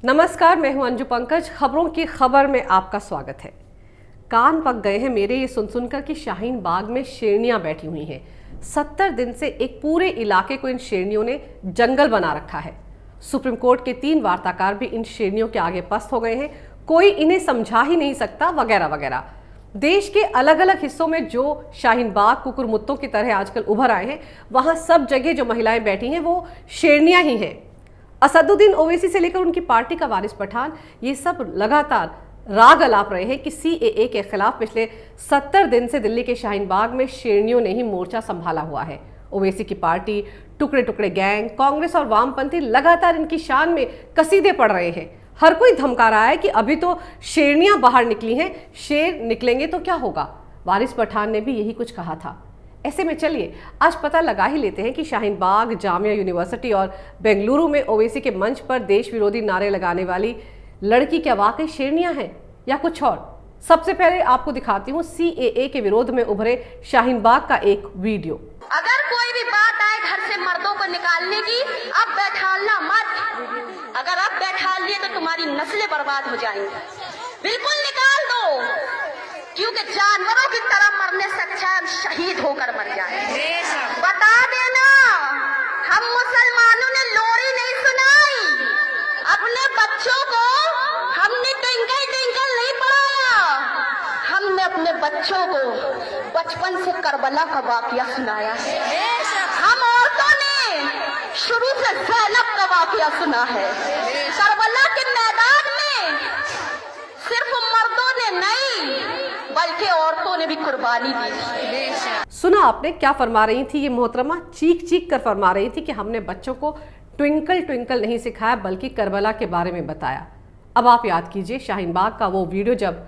नमस्कार, मैं हूं अंजू पंकज। खबरों की खबर में आपका स्वागत है। कान पक गए हैं मेरे ये सुन सुनकर कि शाहीन बाग में शेरनियां बैठी हुई हैं। 70 दिन से एक पूरे इलाके को इन शेरनियों ने जंगल बना रखा है। सुप्रीम कोर्ट के 3 वार्ताकार भी इन शेरनियों के आगे पस्त हो गए हैं। कोई इन्हें समझा ही नहीं सकता, वगैरह वगैरह। देश के अलग अलग हिस्सों में जो शाहीन बाग कुकुरमुत्तों की तरह आजकल उभर आए हैं, वहां सब जगह जो महिलाएं बैठी हैं वो शेरनियां ही हैं। असदुद्दीन ओवैसी से लेकर उनकी पार्टी का वारिस पठान, ये सब लगातार राग अलाप रहे हैं कि सीएए के खिलाफ पिछले 70 दिन से दिल्ली के शाहीन बाग में शेरनियों ने ही मोर्चा संभाला हुआ है। ओवैसी की पार्टी, टुकड़े टुकड़े गैंग, कांग्रेस और वामपंथी लगातार इनकी शान में कसीदे पड़ रहे हैं। हर कोई धमका रहा है कि अभी तो शेरनियां बाहर निकली हैं, शेर निकलेंगे तो क्या होगा। वारिस पठान ने भी यही कुछ कहा था। ऐसे में चलिए आज पता लगा ही लेते हैं कि शाहीन बाग, जामिया यूनिवर्सिटी और बेंगलुरु में ओवैसी के मंच पर देश विरोधी नारे लगाने वाली लड़की क्या वाकई शेरनियां हैं या कुछ और। सबसे पहले आपको दिखाती हूँ सीएए के विरोध में उभरे शाहीन बाग का एक वीडियो। अगर कोई भी बात आए घर से मर्दों को निकालने की, अब बैठालना मत। अगर अब बैठाल लिए तो तुम्हारी नस्लें बर्बाद हो जाएंगी। बिल्कुल निकाल दो, क्योंकि जानवरों की तरह मरने से अच्छा हम शहीद होकर मर जाए। बता देना, हम मुसलमानों ने लोरी नहीं सुनाई। अपने बच्चों को हमने ट्विंकल ट्विंकल नहीं पढ़ाया। हमने अपने बच्चों को बचपन से करबला का वाकया सुनाया है। हम औरतों ने शुरू से ज़ैनब का वाकया सुना है। करबला के मैदान में सिर्फ मर्दों ने नहीं बल्कि औरतों ने भी कुर्बानी दी। सुना आपने क्या फरमा रही थी ये मोहतरमा? चीख चीख कर फरमा रही थी कि हमने बच्चों को ट्विंकल ट्विंकल नहीं सिखाया बल्कि करबला के बारे में बताया। अब आप याद कीजिए शाहीन बाग का वो वीडियो जब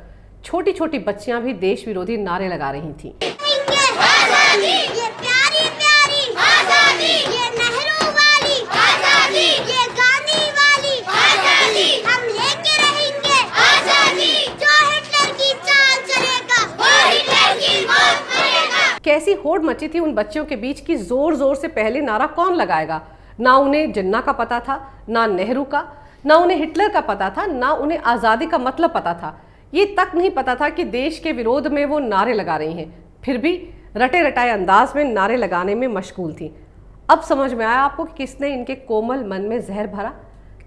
छोटी छोटी बच्चियां भी देश विरोधी नारे लगा रही थीं। आजादी, ये प्यारी प्यारी आजादी, ये नेहरू वाली आजादी, ये गांधी वाली आजादी, हम लेके रहेंगे आजादी। जो हिटलर की चाल चलेगा वो हिटलर की मौत करेगा। कैसी होड़ मची थी उन बच्चों के बीच की जोर जोर से पहले नारा कौन लगाएगा। ना उन्हें जिन्ना का पता था, ना नेहरू का, ना उन्हें हिटलर का पता था, ना उन्हें आज़ादी का मतलब पता था। ये तक नहीं पता था कि देश के विरोध में वो नारे लगा रही हैं। फिर भी रटे रटाए अंदाज में नारे लगाने में मशगूल थी। अब समझ में आया आपको कि किसने इनके कोमल मन में जहर भरा,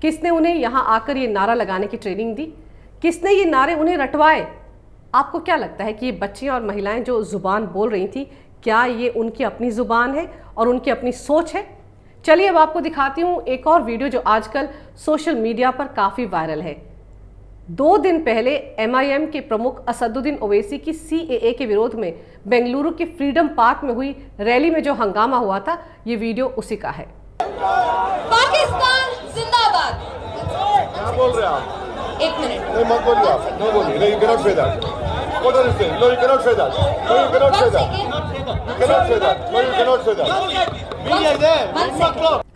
किसने उन्हें यहाँ आकर ये नारा लगाने की ट्रेनिंग दी, किसने ये नारे उन्हें रटवाए। आपको क्या लगता है कि ये बच्चियाँ और महिलाएं जो जुबान बोल रही थी, क्या ये उनकी अपनी जुबान है और उनकी अपनी सोच है? चलिए अब आपको दिखाती हूँ एक और वीडियो जो आजकल सोशल मीडिया पर काफ़ी वायरल है। 2 दिन पहले एमआईएम के प्रमुख असदुद्दीन ओवैसी की सीएए के विरोध में बेंगलुरु के फ्रीडम पार्क में हुई रैली में जो हंगामा हुआ था, ये वीडियो उसी का है। पाकिस्तान जिंदाबाद। क्या बोल रहे हैं आप? 1 मिनट। नहीं मत बोलिए आप, नहीं बोलिए। नहीं, you cannot say that. What are you saying? No, you cannot say that. No, you cannot say that. You cannot say that. No, you cannot say that.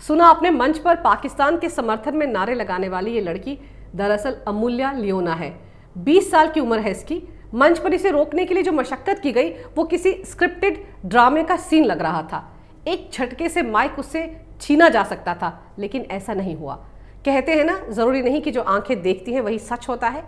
सुना आपने, मंच पर पाकिस्तान के समर्थन में नारे लगाने वाली ये लड़की दरअसल अमूल्या लियोना है। 20 साल की उम्र है इसकी। मंच पर इसे रोकने के लिए जो मशक्कत की गई वो किसी स्क्रिप्टेड ड्रामे का सीन लग रहा था। एक झटके से माइक उससे छीना जा सकता था, लेकिन ऐसा नहीं हुआ। कहते हैं ना, जरूरी नहीं कि जो आंखें देखती हैं वही सच होता है।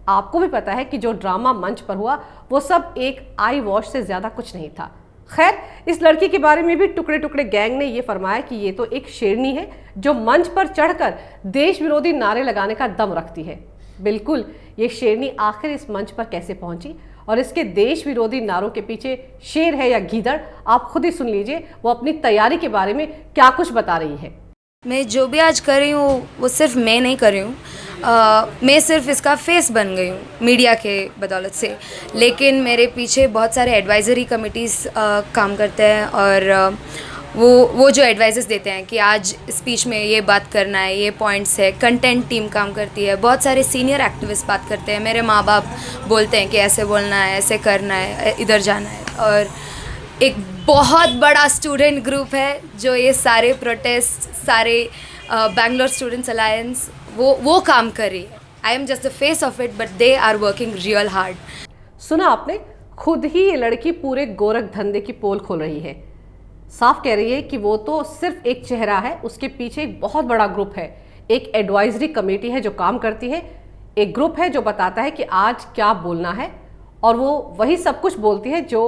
आपको भी पता है कि जो ड्रामा मंच पर हुआ वो सब एक आई वॉश से ज्यादा कुछ नहीं था। खैर, इस लड़की के बारे में भी टुकड़े टुकड़े गैंग ने ये फरमाया कि ये तो एक शेरनी है जो मंच पर चढ़कर देश विरोधी नारे लगाने का दम रखती है। बिल्कुल, ये शेरनी आखिर इस मंच पर कैसे पहुंची और इसके देश विरोधी नारों के पीछे शेर है या गीदड़, आप खुद ही सुन लीजिए वो अपनी तैयारी के बारे में क्या कुछ बता रही है। मैं जो भी आज कर रही हूँ वो सिर्फ मैं नहीं कर रही हूँ, मैं सिर्फ इसका फेस बन गई हूँ मीडिया के बदौलत से। लेकिन मेरे पीछे बहुत सारे एडवाइज़री कमिटीज़ काम करते हैं और वो जो एडवाइसेस देते हैं कि आज स्पीच में ये बात करना है, ये पॉइंट्स है। कंटेंट टीम काम करती है, बहुत सारे सीनियर एक्टिविस्ट बात करते हैं। मेरे माँ बाप बोलते हैं कि ऐसे बोलना है, ऐसे करना है, इधर जाना है। और एक बहुत बड़ा स्टूडेंट ग्रुप है जो ये सारे प्रोटेस्ट, सारे बैंगलोर स्टूडेंट्स अलायंस वो काम कर रही है। I am just the face of it, but they are working real hard. सुना आपने, खुद ही ये लड़की पूरे गोरख धंधे की पोल खोल रही है। साफ कह रही है कि वो तो सिर्फ एक चेहरा है, उसके पीछे एक बहुत बड़ा ग्रुप है। एक एडवाइजरी कमेटी है जो काम करती है, एक ग्रुप है जो बताता है कि आज क्या बोलना है, और वो वही सब कुछ बोलती है जो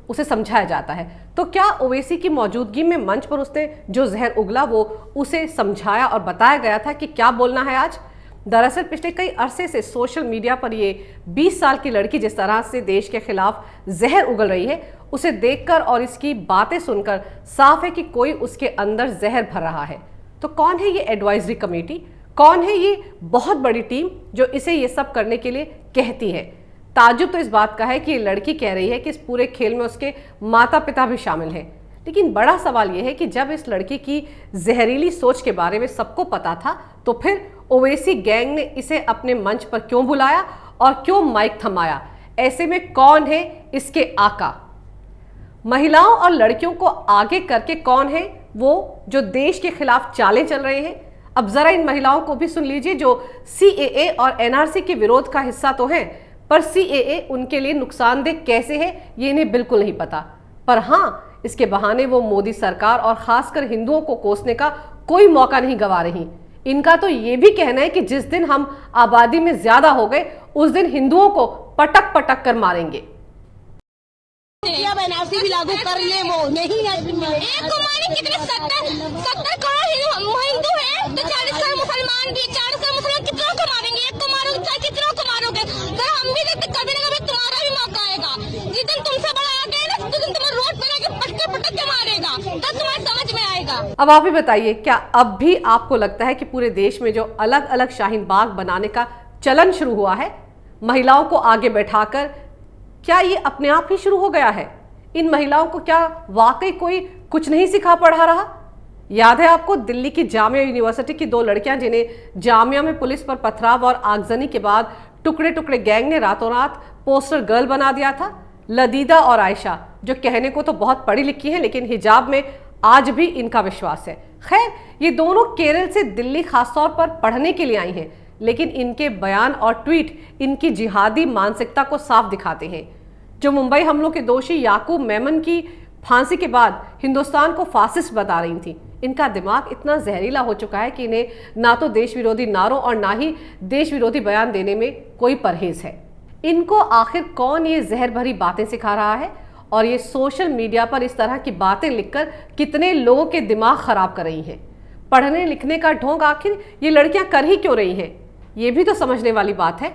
उसे समझाया जाता है। तो क्या ओवैसी की मौजूदगी में मंच पर उसने जो जहर उगला वो उसे समझाया और बताया गया था कि क्या बोलना है आज? दरअसल पिछले कई अरसे से सोशल मीडिया पर ये 20 साल की लड़की जिस तरह से देश के खिलाफ जहर उगल रही है, उसे देखकर और इसकी बातें सुनकर साफ है कि कोई उसके अंदर जहर भर रहा है। तो कौन है ये एडवाइजरी कमेटी? कौन है ये बहुत बड़ी टीम जो इसे ये सब करने के लिए कहती है? ताज्जुब तो इस बात का है कि ये लड़की कह रही है कि इस पूरे खेल में उसके माता पिता भी शामिल हैं। लेकिन बड़ा सवाल यह है कि जब इस लड़की की जहरीली सोच के बारे में सबको पता था, तो फिर ओवैसी गैंग ने इसे अपने मंच पर क्यों बुलाया और क्यों माइक थमाया? ऐसे में कौन है इसके आका? महिलाओं और लड़कियों को आगे करके कौन है वो जो देश के खिलाफ चालें चल रहे हैं? अब जरा इन महिलाओं को भी सुन लीजिए जो CAA और NRC के विरोध का हिस्सा तो हैं, पर CAA उनके लिए नुकसानदेह कैसे है ये इन्हें बिल्कुल नहीं पता। पर हाँ, इसके बहाने वो मोदी सरकार और खासकर हिंदुओं को कोसने का कोई मौका नहीं गंवा रही। इनका तो ये भी कहना है कि जिस दिन हम आबादी में ज्यादा हो गए उस दिन हिंदुओं को पटक पटक कर मारेंगे। NRC भी लागू कर ले, वो नहीं है। एक कुमारी कितने 70 करोड़ हिंदू हैं, तो 40 करोड़ मुसलमान भी, 40 करोड़ मुसलमान कितनों को मारेंगे? एक को मारोगे चाहे कितनों को मारोगे? सर हम भी देखते कभी ना कभी तुम्हारा भी मौका आएगा। जिस दिन तुमसे बड़ा आ गया ना, उस दिन तुम्हें रोड पर आके पटक के मारेगा, तब तुम्हें समझ में आएगा। अब आप ही बताइए, क्या अब भी आपको लगता है कि पूरे देश में जो अलग अलग शाहीन बाग बनाने का चलन शुरू हुआ है, महिलाओं को आगे बैठाकर, क्या ये अपने आप ही शुरू हो गया है? इन महिलाओं को क्या वाकई कोई कुछ नहीं सिखा पढ़ा रहा? याद है आपको दिल्ली की जामिया यूनिवर्सिटी की 2 लड़कियां जिन्हें जामिया में पुलिस पर पथराव और आगजनी के बाद टुकड़े टुकड़े गैंग ने रातों रात पोस्टर गर्ल बना दिया था? लदीदा और आयशा, जो कहने को तो बहुत पढ़ी लिखी हैं लेकिन हिजाब में आज भी इनका विश्वास है। खैर, ये दोनों केरल से दिल्ली खासतौर पर पढ़ने के लिए आई हैं, लेकिन इनके बयान और ट्वीट इनकी जिहादी मानसिकता को साफ दिखाते हैं। जो मुंबई हमलों के दोषी याकूब मेमन की फांसी के बाद हिंदुस्तान को फासिस्ट बता रही थी, इनका दिमाग इतना जहरीला हो चुका है कि इन्हें ना तो देश विरोधी नारों और ना ही देश विरोधी बयान देने में कोई परहेज है। इनको आखिर कौन ये जहर भरी बातें सिखा रहा है और ये सोशल मीडिया पर इस तरह की बातें लिखकर कितने लोगों के दिमाग खराब कर रही हैं? पढ़ने लिखने का ढोंग आखिर ये लड़कियां कर ही क्यों रही हैं? ये भी तो समझने वाली बात है।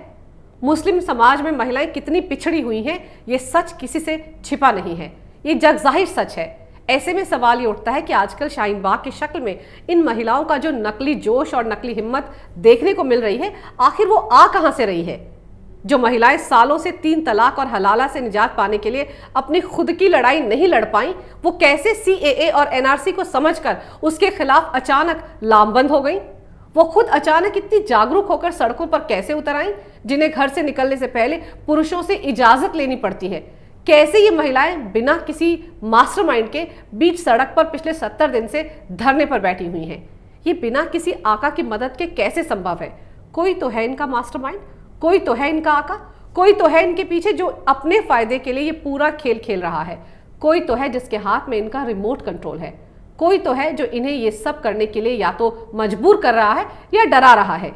मुस्लिम समाज में महिलाएं कितनी पिछड़ी हुई हैं, ये सच किसी से छिपा नहीं है, ये जग जाहिर सच है। ऐसे में सवाल ये उठता है कि आजकल शाहीन बाग की शक्ल में इन महिलाओं का जो नकली जोश और नकली हिम्मत देखने को मिल रही है, आखिर वो आ कहां से रही है? जो महिलाएं सालों से 3 तलाक और हलाला से निजात पाने के लिए अपनी खुद की लड़ाई नहीं लड़ पाई, वो कैसे CAA और NRC को समझकर उसके खिलाफ अचानक लामबंद हो गई? वो खुद अचानक इतनी जागरूक होकर सड़कों पर कैसे उतर आईं, जिन्हें घर से निकलने से पहले पुरुषों से इजाजत लेनी पड़ती है? कैसे ये महिलाएं बिना किसी मास्टरमाइंड के बीच सड़क पर पिछले 70 दिन से धरने पर बैठी हुई हैं? ये बिना किसी आका की मदद के कैसे संभव है? कोई तो है इनका मास्टरमाइंड, कोई तो है इनका आका, कोई तो है इनके पीछे जो अपने फायदे के लिए ये पूरा खेल खेल रहा है, कोई तो है जिसके हाथ में इनका रिमोट कंट्रोल है, कोई तो है जो इन्हें ये सब करने के लिए या तो मजबूर कर रहा है या डरा रहा है।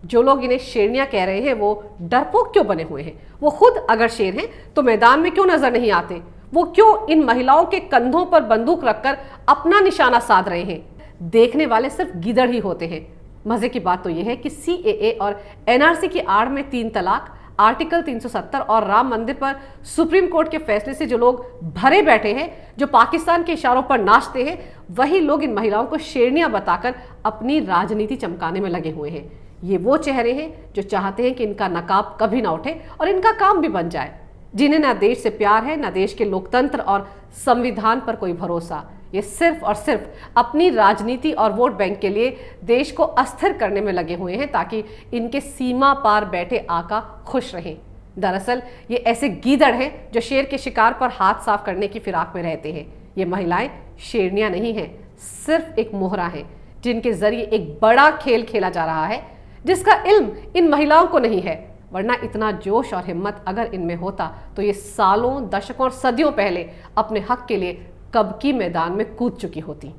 जो लोग इन्हें शेरनियां कह रहे हैं वो डरपोक क्यों बने हुए हैं? वो खुद अगर शेर हैं तो मैदान में क्यों नजर नहीं आते? वो क्यों इन महिलाओं के कंधों पर बंदूक रखकर अपना निशाना साध रहे हैं? देखने वाले सिर्फ गीदड़ ही होते हैं। मजे की बात तो यह है कि CAA और NRC की आड़ में 3 तलाक, आर्टिकल 370 और राम मंदिर पर सुप्रीम कोर्ट के फैसले से जो लोग भरे बैठे हैं, जो पाकिस्तान के इशारों पर नाचते हैं, वही लोग इन महिलाओं को शेरनियां बताकर अपनी राजनीति चमकाने में लगे हुए हैं। ये वो चेहरे हैं जो चाहते हैं कि इनका नकाब कभी ना उठे और इनका काम भी बन जाए, जिन्हें ना देश से प्यार है, ना देश के लोकतंत्र और संविधान पर कोई भरोसा। ये सिर्फ और सिर्फ अपनी राजनीति और वोट बैंक के लिए देश को अस्थिर करने में लगे हुए हैं ताकि इनके सीमा पार बैठे आका खुश रहें। दरअसल ये ऐसे गीदड़ हैं जो शेर के शिकार पर हाथ साफ करने की फिराक में रहते हैं। ये महिलाएं शेरनियां नहीं हैं, सिर्फ एक मोहरा है जिनके जरिए एक बड़ा खेल खेला जा रहा है, जिसका इल्म इन महिलाओं को नहीं है। वरना इतना जोश और हिम्मत अगर इनमें होता तो ये सालों, दशकों और सदियों पहले अपने हक के लिए कब की मैदान में कूद चुकी होती।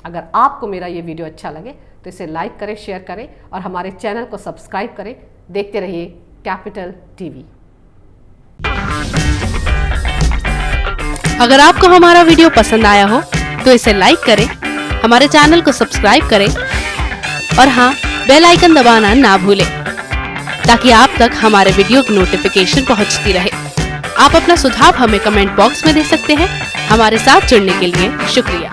अगर आपको मेरा ये वीडियो अच्छा लगे तो इसे लाइक करें, शेयर करें और हमारे चैनल को सब्सक्राइब करें। देखते रहिए कैपिटल टीवी। अगर आपको हमारा वीडियो पसंद आया हो तो इसे लाइक करें, हमारे चैनल को सब्सक्राइब करें और हाँ, बेल आइकन दबाना ना भूलें ताकि आप तक हमारे वीडियो की नोटिफिकेशन पहुंचती रहे। आप अपना सुझाव हमें कमेंट बॉक्स में दे सकते हैं। हमारे साथ जुड़ने के लिए शुक्रिया।